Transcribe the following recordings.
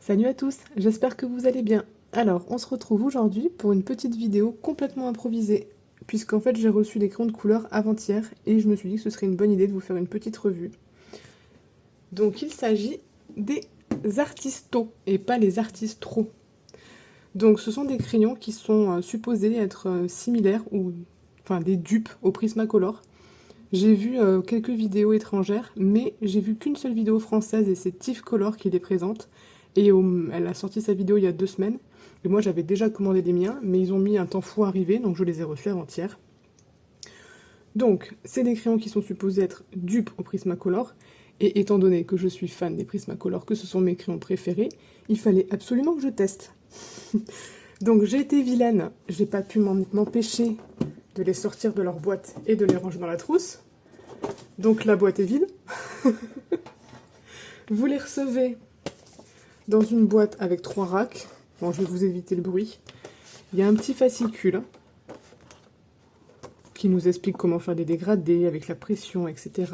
Salut à tous, j'espère que vous allez bien. Alors, on se retrouve aujourd'hui pour une petite vidéo complètement improvisée, puisqu'en fait j'ai reçu des crayons de couleur avant-hier et je me suis dit que ce serait une bonne idée de vous faire une petite revue. Donc il s'agit des Artistos et pas les Artistros. Donc ce sont des crayons qui sont supposés être similaires ou enfin des dupes au Prismacolor. J'ai vu quelques vidéos étrangères, mais j'ai vu qu'une seule vidéo française et c'est Tiff Color qui les présente. Et elle a sorti sa vidéo il y a 2 semaines. Et moi j'avais déjà commandé les miens, mais ils ont mis un temps fou à arriver, donc je les ai reçus avant-hier. Donc, c'est des crayons qui sont supposés être dupes au Prismacolor. Et étant donné que je suis fan des Prismacolor, que ce sont mes crayons préférés, il fallait absolument que je teste. Donc j'ai été vilaine, j'ai pas pu m'empêcher de les sortir de leur boîte et de les ranger dans la trousse. Donc la boîte est vide. Vous les recevez dans une boîte avec 3 racks. Bon, je vais vous éviter le bruit. Il y a un petit fascicule qui nous explique comment faire des dégradés avec la pression, etc.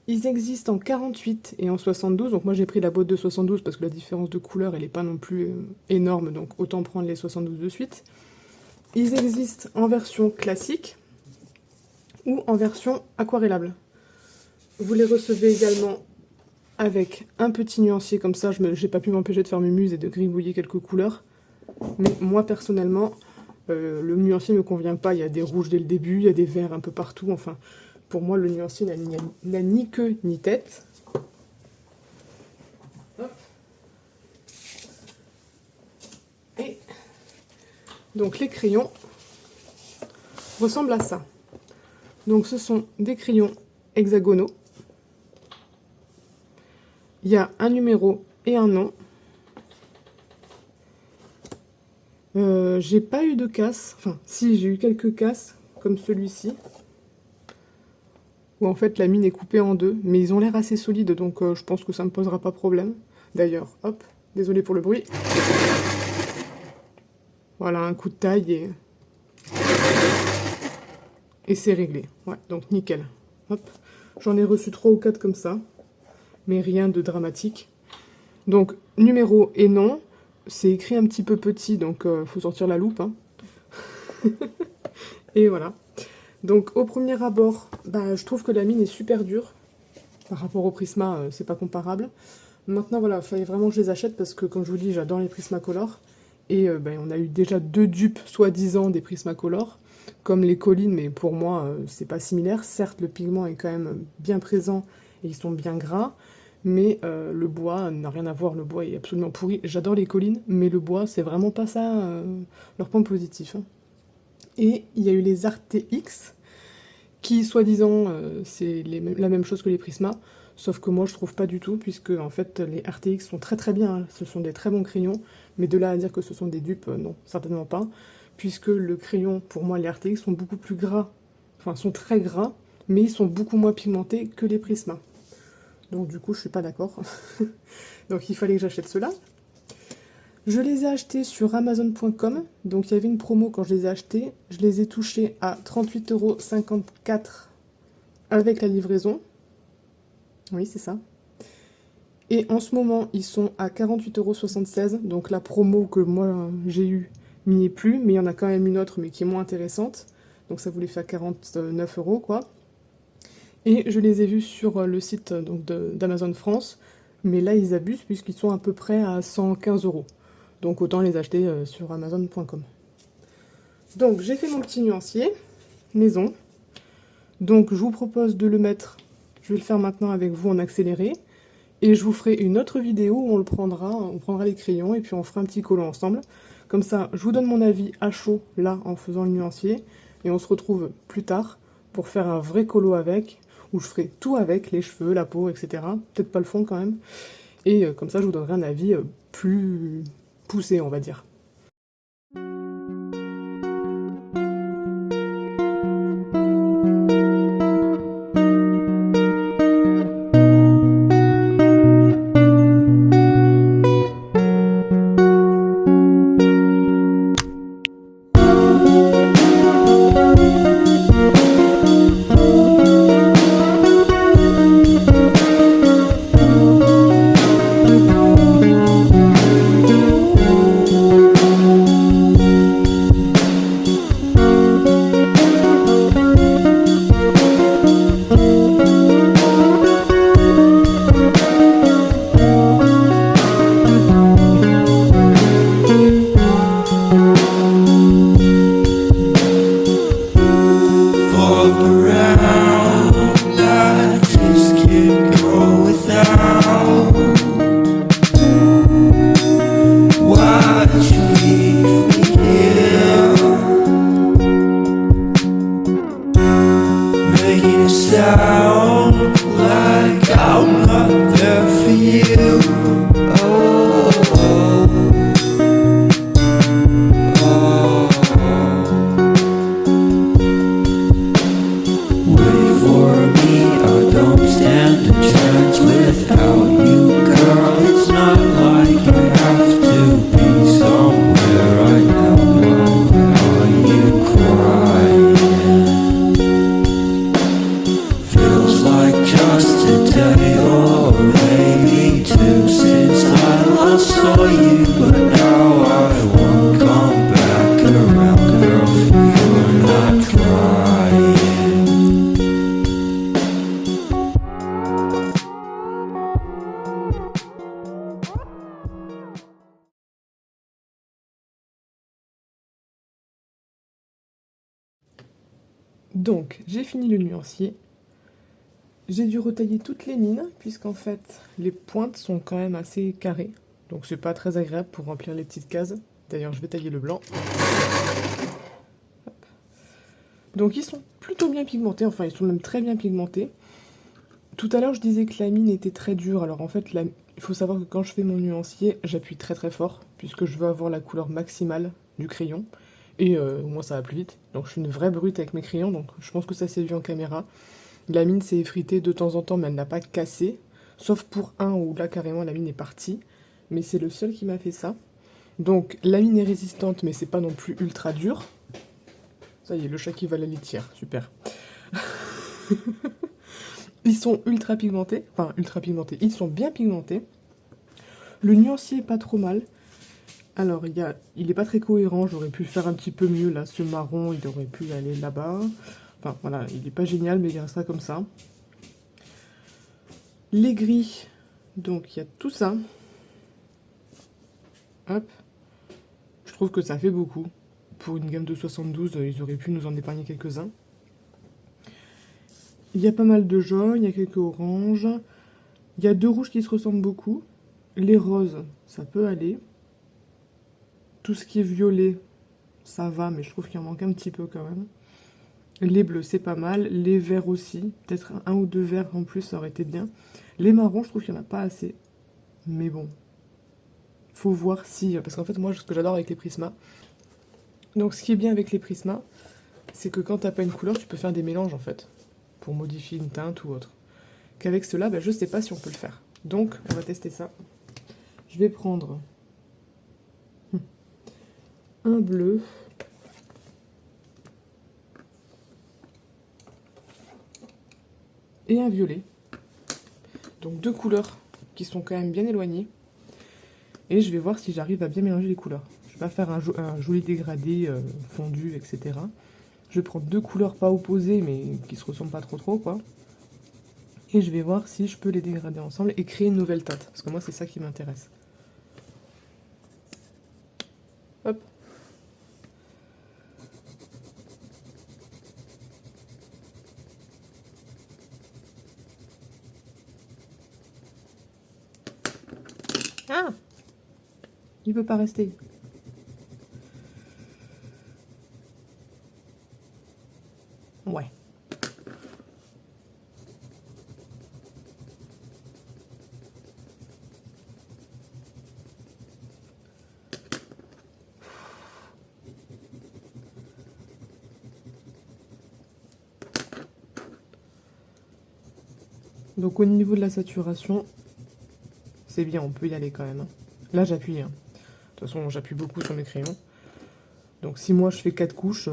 Ils existent en 48 et en 72. Donc moi j'ai pris la boîte de 72 parce que la différence de couleur elle n'est pas non plus énorme. Donc autant prendre les 72 de suite. Ils existent en version classique ou en version aquarellable. Vous les recevez également avec un petit nuancier comme ça. Je n'ai pas pu m'empêcher de faire mes muses et de gribouiller quelques couleurs. Mais moi personnellement, le nuancier ne me convient pas. Il y a des rouges dès le début, il y a des verts un peu partout. Enfin, pour moi, le nuancier n'a ni queue ni tête. Hop. Et donc les crayons ressemblent à ça. Donc ce sont des crayons hexagonaux. Il y a un numéro et un nom. J'ai pas eu de casse. Enfin, si, j'ai eu quelques casses, comme celui-ci. Où en fait la mine est coupée en deux. Mais ils ont l'air assez solides, donc je pense que ça ne me posera pas problème. D'ailleurs, hop, désolé pour le bruit. Voilà, un coup de taille et c'est réglé. Ouais, donc nickel. Hop, j'en ai reçu 3 ou 4 comme ça. Mais rien de dramatique. Donc, numéro et nom, c'est écrit un petit peu petit, donc faut sortir la loupe. Hein. Et voilà. Donc, au premier abord, je trouve que la mine est super dure. Par rapport au Prisma, c'est pas comparable. Maintenant, voilà, il fallait vraiment que je les achète parce que, comme je vous dis, j'adore les Prismacolor. Et on a eu déjà 2 dupes, soi-disant, des Prismacolor, comme les collines, mais pour moi, c'est pas similaire. Certes, le pigment est quand même bien présent et ils sont bien gras. Mais le bois n'a rien à voir, le bois est absolument pourri. J'adore les collines, mais le bois, c'est vraiment pas ça leur point positif. Hein. Et il y a eu les ArtX, qui, soi-disant, c'est la même chose que les Prisma, sauf que moi, je trouve pas du tout, puisque, en fait, les ArtX sont très très bien, hein. Ce sont des très bons crayons, mais de là à dire que ce sont des dupes, non, certainement pas, puisque le crayon, pour moi, les ArtX sont beaucoup plus gras, enfin, sont très gras, mais ils sont beaucoup moins pigmentés que les Prisma. Donc du coup, je suis pas d'accord. Donc il fallait que j'achète cela. Je les ai achetés sur Amazon.com. Donc il y avait une promo quand je les ai achetés. Je les ai touchés à 38,54 € avec la livraison. Oui, c'est ça. Et en ce moment, ils sont à 48,76 €. Donc la promo que moi j'ai eue n'y est plus. Mais il y en a quand même une autre, mais qui est moins intéressante. Donc ça voulait faire 49 € quoi. Et je les ai vus sur le site d'Amazon France, mais là ils abusent puisqu'ils sont à peu près à 115 €. Donc autant les acheter sur Amazon.com. Donc j'ai fait mon petit nuancier, maison. Donc je vous propose de le mettre, je vais le faire maintenant avec vous en accéléré. Et je vous ferai une autre vidéo où on prendra les crayons et puis on fera un petit collant ensemble. Comme ça, je vous donne mon avis à chaud, là, en faisant le nuancier. Et on se retrouve plus tard pour faire un vrai colo avec, où je ferai tout avec, les cheveux, la peau, etc. Peut-être pas le fond quand même. Et comme ça, je vous donnerai un avis plus poussé, on va dire. Donc, j'ai fini le nuancier. J'ai dû retailler toutes les mines, puisqu'en fait, les pointes sont quand même assez carrées. Donc c'est pas très agréable pour remplir les petites cases. D'ailleurs, je vais tailler le blanc. Donc ils sont plutôt bien pigmentés, enfin ils sont même très bien pigmentés. Tout à l'heure, je disais que la mine était très dure. Alors en fait, il faut savoir que quand je fais mon nuancier, j'appuie très très fort, puisque je veux avoir la couleur maximale du crayon. Et au moins ça va plus vite. Donc je suis une vraie brute avec mes crayons, donc je pense que ça s'est vu en caméra. La mine s'est effritée de temps en temps, mais elle n'a pas cassé. Sauf pour un où là carrément la mine est partie. Mais c'est le seul qui m'a fait ça. Donc la mine est résistante, mais c'est pas non plus ultra dur. Ça y est, le chat qui va la litière, super. Ils sont ultra pigmentés, enfin ultra pigmentés, ils sont bien pigmentés. Le nuancier est pas trop mal. Alors il est pas très cohérent, j'aurais pu faire un petit peu mieux là, ce marron il aurait pu aller là-bas. Enfin voilà, il est pas génial mais il restera comme ça. Les gris, donc il y a tout ça. Hop. Je trouve que ça fait beaucoup. Pour une gamme de 72, ils auraient pu nous en épargner quelques-uns. Il y a pas mal de jaune, il y a quelques oranges. Il y a deux rouges qui se ressemblent beaucoup. Les roses, ça peut aller. Tout ce qui est violet, ça va, mais je trouve qu'il en manque un petit peu quand même. Les bleus, c'est pas mal. Les verts aussi. Peut-être un ou deux verts en plus, ça aurait été bien. Les marrons, je trouve qu'il n'y en a pas assez. Mais bon. Faut voir si... Parce qu'en fait, moi, ce que j'adore avec les prismas... Donc, ce qui est bien avec les prismas, c'est que quand t'as pas une couleur, tu peux faire des mélanges, en fait. Pour modifier une teinte ou autre. Qu'avec cela, je sais pas si on peut le faire. Donc, on va tester ça. Je vais prendre... un bleu... et un violet. Donc deux couleurs qui sont quand même bien éloignées. Et je vais voir si j'arrive à bien mélanger les couleurs. Je vais pas faire un joli dégradé fondu, etc. Je vais prendre deux couleurs pas opposées, mais qui se ressemblent pas trop, quoi. Et je vais voir si je peux les dégrader ensemble et créer une nouvelle teinte. Parce que moi, c'est ça qui m'intéresse. Hop. Ah! Il veut pas rester. Ouais. Donc au niveau de la saturation, c'est bien, on peut y aller quand même. Là, j'appuie. De toute façon, j'appuie beaucoup sur mes crayons. Donc si moi je fais 4 couches,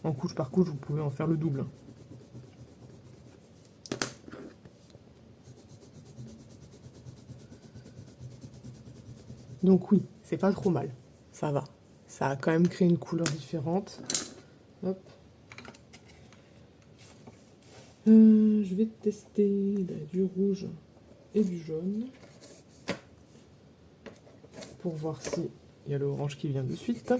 en couche par couche, vous pouvez en faire le double. Donc oui, c'est pas trop mal. Ça va. Ça a quand même créé une couleur différente. Hop. Je vais tester du rouge et du jaune. Pour voir si il y a l'orange qui vient de suite.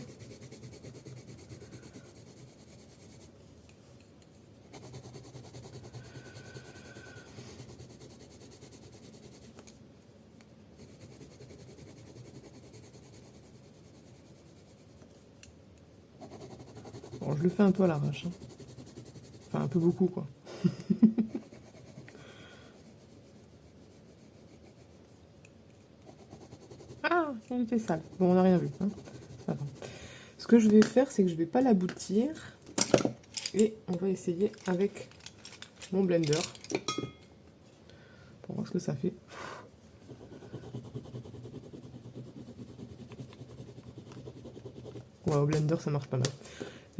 Bon, je le fais un peu à l'arrache. Hein. Enfin, un peu beaucoup, quoi. Ah, il était sale. Bon, on n'a rien vu. Hein. Pas grave. Ce que je vais faire, c'est que je vais pas l'aboutir. Et on va essayer avec mon blender. Pour voir ce que ça fait. Ouais, au blender, ça marche pas mal.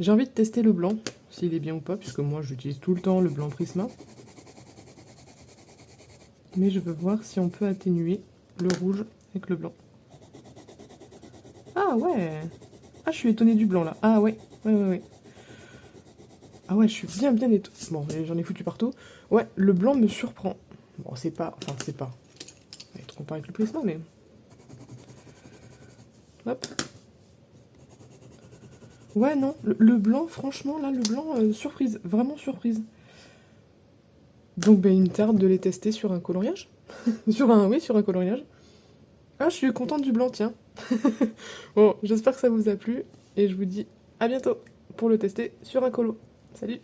J'ai envie de tester le blanc, s'il est bien ou pas, puisque moi, j'utilise tout le temps le blanc Prisma. Mais je veux voir si on peut atténuer le rouge avec le blanc. Ah ouais! Ah, je suis étonnée du blanc, là. Ah ouais, ouais. Ah ouais, je suis bien étonnée. Bon, j'en ai foutu partout. Ouais, le blanc me surprend. Bon, c'est pas... Enfin, c'est pas... On va être comparé avec le Prisma, mais... Hop. Ouais, non, le blanc, franchement, là, le blanc, surprise, vraiment surprise. Donc, ben, il me tarde de les tester sur un coloriage. Oui, sur un coloriage. Ah, je suis contente du blanc, tiens. Bon, j'espère que ça vous a plu, et je vous dis à bientôt pour le tester sur un colo. Salut!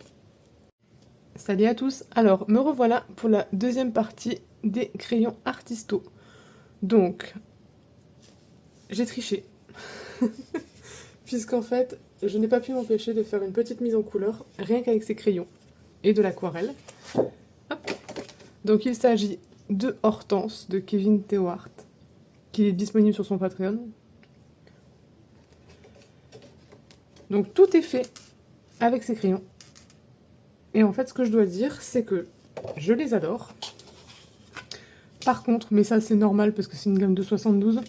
Salut à tous! Alors, me revoilà pour la deuxième partie des crayons Artisto. Donc, j'ai triché, puisqu'en fait, je n'ai pas pu m'empêcher de faire une petite mise en couleur, rien qu'avec ces crayons, et de l'aquarelle. Hop. Donc, il s'agit de Hortense, de Kevin Théohart, qui est disponible sur son Patreon. Donc, tout est fait avec ces crayons. Et en fait, ce que je dois dire, c'est que je les adore. Par contre, mais ça c'est normal parce que c'est une gamme de 72,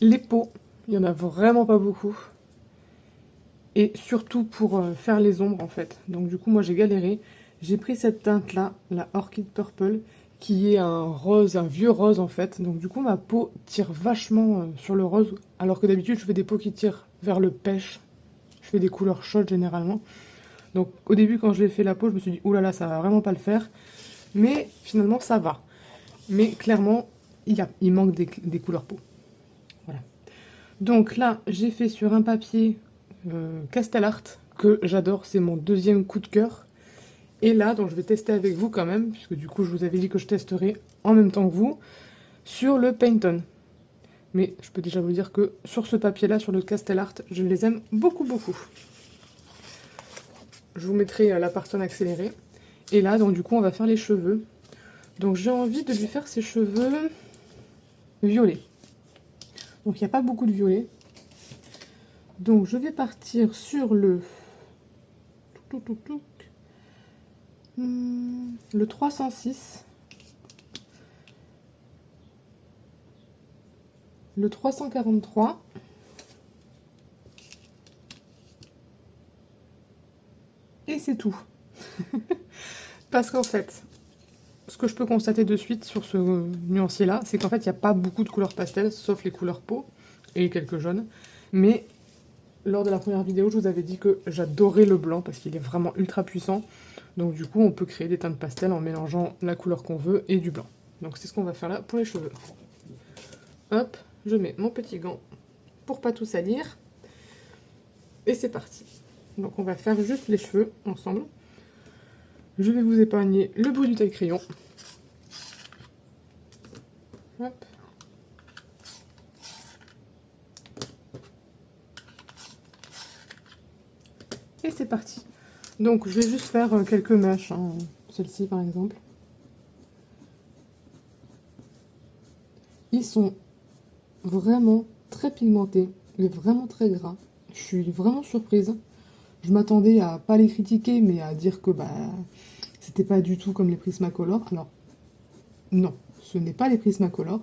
les pots, il n'y en a vraiment pas beaucoup. Et surtout pour faire les ombres en fait. Donc du coup, moi j'ai galéré. J'ai pris cette teinte là, la Orchid Purple, qui est un rose, un vieux rose en fait. Donc du coup, ma peau tire vachement sur le rose, alors que d'habitude, je fais des peaux qui tirent vers le pêche. Je fais des couleurs chaudes généralement. Donc au début, quand je l'ai fait la peau, je me suis dit, oulala, ça va vraiment pas le faire. Mais finalement, ça va. Mais clairement, il manque des couleurs peau. Voilà. Donc là, j'ai fait sur un papier Castellart, que j'adore, c'est mon deuxième coup de cœur. Et là, donc je vais tester avec vous quand même, puisque du coup, je vous avais dit que je testerai en même temps que vous, sur le Painton. Mais je peux déjà vous dire que sur ce papier-là, sur le Castellart, je les aime beaucoup, beaucoup. Je vous mettrai la partie en accéléré. Et là, donc du coup, on va faire les cheveux. Donc j'ai envie de lui faire ses cheveux violets. Donc il n'y a pas beaucoup de violet. Donc je vais partir sur le... le 306. Le 343. Et c'est tout. Parce qu'en fait, ce que je peux constater de suite sur ce nuancier-là, c'est qu'en fait, il n'y a pas beaucoup de couleurs pastel, sauf les couleurs peau et quelques jaunes. Mais lors de la première vidéo, je vous avais dit que j'adorais le blanc parce qu'il est vraiment ultra puissant. Donc du coup, on peut créer des teintes pastel en mélangeant la couleur qu'on veut et du blanc. Donc c'est ce qu'on va faire là pour les cheveux. Hop, je mets mon petit gant pour pas tout salir. Et c'est parti. Donc on va faire juste les cheveux ensemble. Je vais vous épargner le bruit du taille-crayon. Hop. Et c'est parti. Donc je vais juste faire quelques mèches, hein. Celle-ci par exemple. Ils sont vraiment très pigmentés, mais vraiment très gras. Je suis vraiment surprise. Je m'attendais à pas les critiquer, mais à dire que bah c'était pas du tout comme les Prismacolor. Alors non, ce n'est pas les Prismacolor,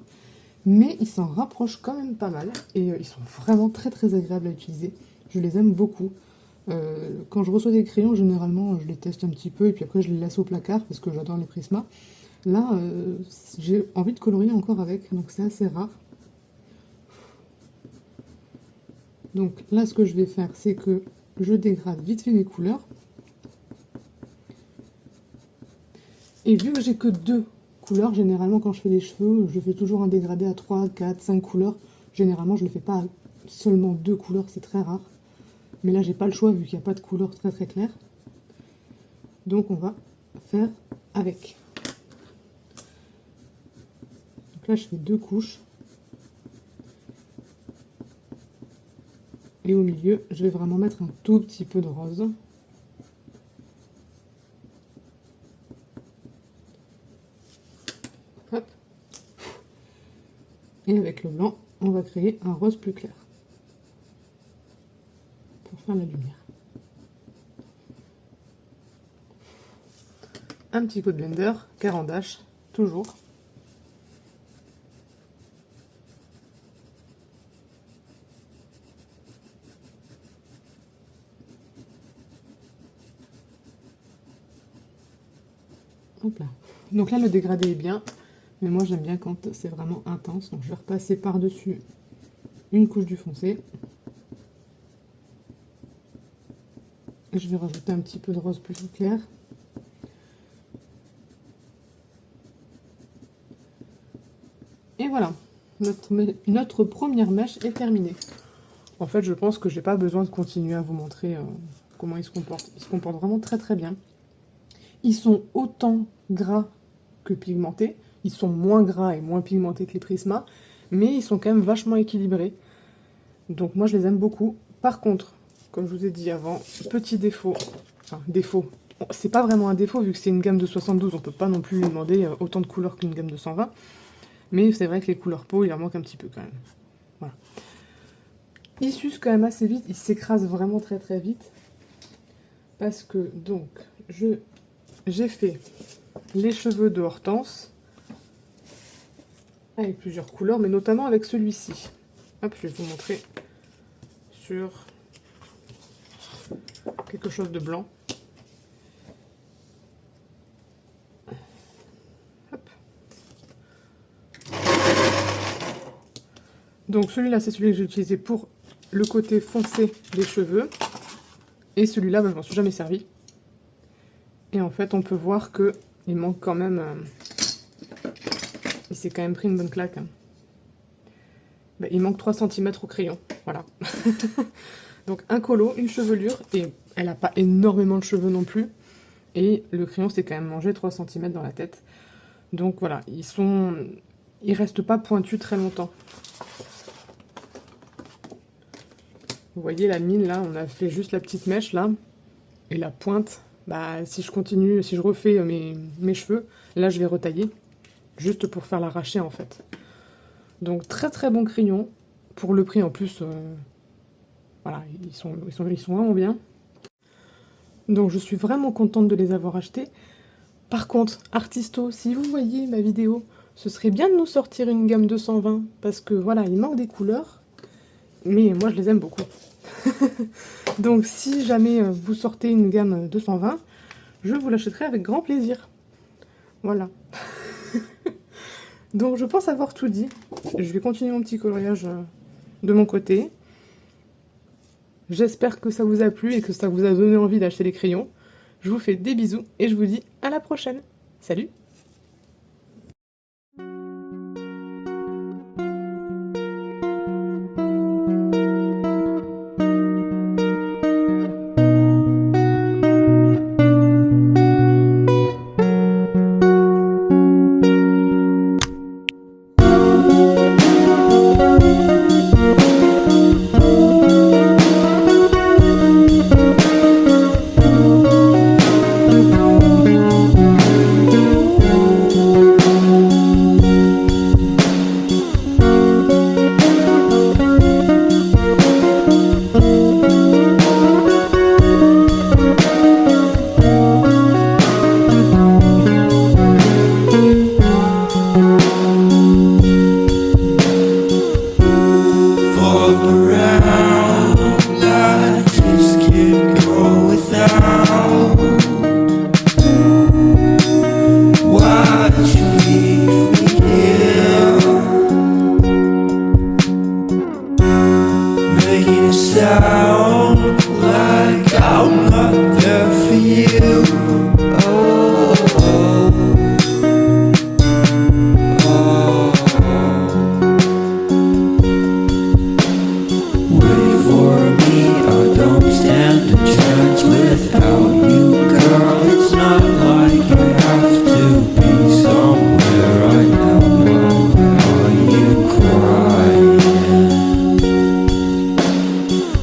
mais ils s'en rapprochent quand même pas mal et ils sont vraiment très très agréables à utiliser. Je les aime beaucoup. Quand je reçois des crayons, généralement je les teste un petit peu et puis après je les laisse au placard parce que j'adore les Prisma. Là, j'ai envie de colorier encore avec, donc c'est assez rare. Donc là, ce que je vais faire, c'est que je dégrade vite fait mes couleurs. Et vu que j'ai que 2 couleurs, généralement quand je fais les cheveux, je fais toujours un dégradé à 3, 4, 5 couleurs. Généralement, je ne le fais pas à seulement 2 couleurs, c'est très rare. Mais là, j'ai pas le choix vu qu'il n'y a pas de couleur très très claire. Donc on va faire avec. Donc là, je fais 2 couches. Et au milieu, je vais vraiment mettre un tout petit peu de rose. Hop. Et avec le blanc, on va créer un rose plus clair. Pour faire la lumière. Un petit coup de blender, Caran-d'Ache, toujours. Hop là. Donc là, le dégradé est bien, mais moi j'aime bien quand c'est vraiment intense. Donc je vais repasser par-dessus une couche du foncé. Je vais rajouter un petit peu de rose plus clair. Et voilà, notre première mèche est terminée. En fait, je pense que j'ai pas besoin de continuer à vous montrer comment ils se comportent. Ils se comportent vraiment très très bien. Ils sont autant gras que pigmentés. Ils sont moins gras et moins pigmentés que les Prisma, mais ils sont quand même vachement équilibrés. Donc moi, je les aime beaucoup. Par contre, comme je vous ai dit avant, petit défaut. Enfin, défaut. C'est pas vraiment un défaut, vu que c'est une gamme de 72, on peut pas non plus lui demander autant de couleurs qu'une gamme de 120. Mais c'est vrai que les couleurs peau, il leur manque un petit peu quand même. Voilà. Ils s'usent quand même assez vite, ils s'écrasent vraiment très très vite. Parce que, donc, j'ai fait les cheveux de Hortense avec plusieurs couleurs, mais notamment avec celui-ci. Hop, je vais vous montrer sur quelque chose de blanc. Hop. Donc celui-là, c'est celui que j'ai utilisé pour le côté foncé des cheveux. Et celui-là, je m'en suis jamais servi. Et en fait, on peut voir que il manque quand même... il s'est quand même pris une bonne claque. Il manque 3 cm au crayon. Voilà. Donc un colo, une chevelure, et elle n'a pas énormément de cheveux non plus. Et le crayon s'est quand même mangé 3 cm dans la tête. Donc voilà, ils restent pas pointus très longtemps. Vous voyez la mine là, on a fait juste la petite mèche là. Et la pointe, si je continue, si je refais mes cheveux, là je vais retailler. Juste pour faire l'arracher en fait. Donc très très bon crayon. Pour le prix en plus, voilà, ils sont vraiment bien. Donc je suis vraiment contente de les avoir achetés. Par contre, Artisto, si vous voyez ma vidéo, ce serait bien de nous sortir une gamme 220. Parce que voilà, il manque des couleurs. Mais moi je les aime beaucoup. Donc si jamais vous sortez une gamme 220, je vous l'achèterai avec grand plaisir. Voilà. Donc je pense avoir tout dit. Je vais continuer mon petit coloriage de mon côté. J'espère que ça vous a plu et que ça vous a donné envie d'acheter les crayons. Je vous fais des bisous et je vous dis à la prochaine. Salut!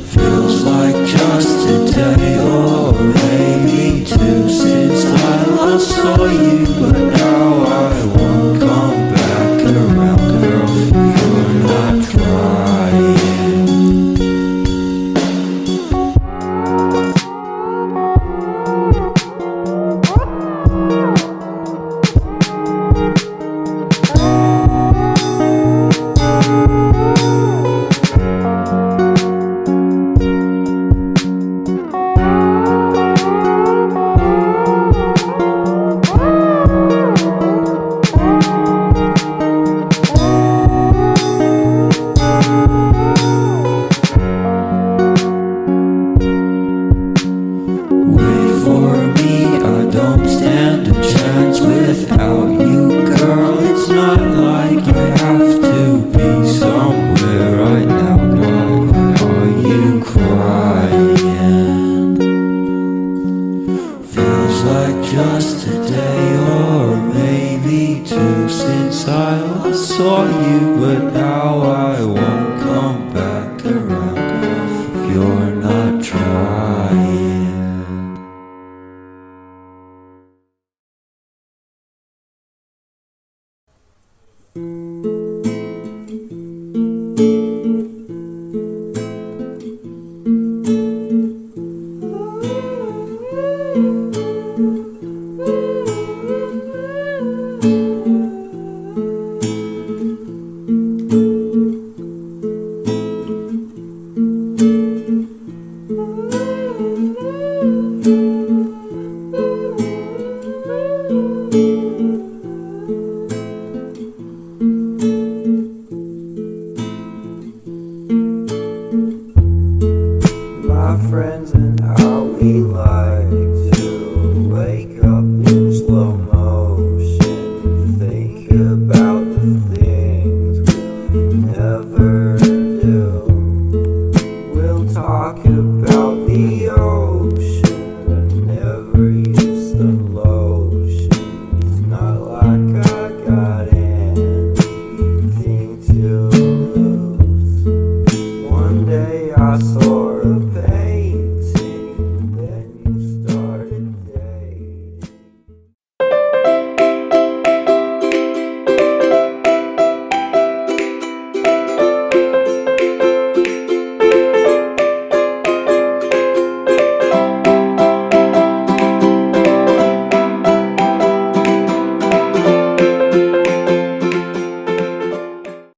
Feels like just a day or saw you, but now I won't come back around if you're not trying. My friends and how we love.